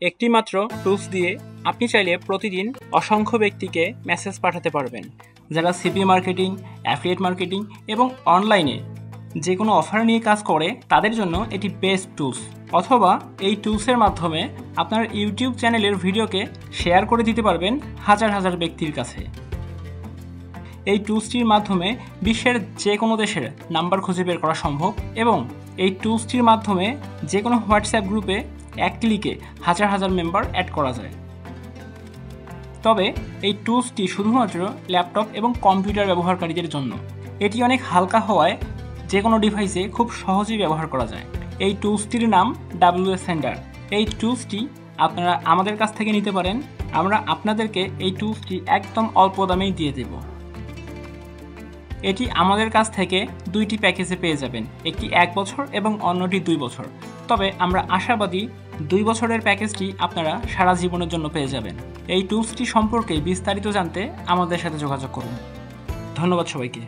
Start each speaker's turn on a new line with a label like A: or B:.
A: একটি মাত্র টুলস দিয়ে আপনি চাইলে প্রতিদিন অসংখ্য ব্যক্তিকে মেসেজ পাঠাতে পারবেন, যারা সিপি মার্কেটিং, অ্যাফিলিয়েট মার্কেটিং এবং অনলাইনে যে কোনো অফার নিয়ে কাজ করে তাদের জন্য এটি বেস্ট টুলস। অথবা এই টুলসের মাধ্যমে আপনার ইউটিউব চ্যানেলের ভিডিওকে শেয়ার করে দিতে পারবেন হাজার হাজার ব্যক্তির কাছে। এই টুলসটির মাধ্যমে বিশ্বের যে কোনো দেশের নাম্বার খুঁজে বের করা সম্ভব এবং এই টুলসটির মাধ্যমে যে কোনো হোয়াটসঅ্যাপ গ্রুপে এক ক্লিকে হাজার হাজার মেম্বার অ্যাড করা যায়। তবে এই টুলসটি শুধুমাত্র ল্যাপটপ এবং কম্পিউটার ব্যবহারকারীদের জন্য। এটি অনেক হালকা হওয়ায় যে কোনো ডিভাইসে খুব সহজেই ব্যবহার করা যায়। এই টুলসটির নাম WS সেন্ডার। এই টুলসটি আপনারা আমাদের কাছ থেকে নিতে পারেন। আমরা আপনাদেরকে এই টুলসটি একদম অল্প দামেই দিয়ে দেব। এটি আমাদের কাছ থেকে দুইটি প্যাকেজে পেয়ে যাবেন, একটি 1 বছর এবং অন্যটি 2 বছর। তবে আমরা আশাবাদী 2 বছরের প্যাকেজটি আপনারা সারা জীবনের জন্য পেয়ে যাবেন। এই টুলসটি সম্পর্কে বিস্তারিত জানতে আমাদের সাথে যোগাযোগ করুন। ধন্যবাদ সবাইকে।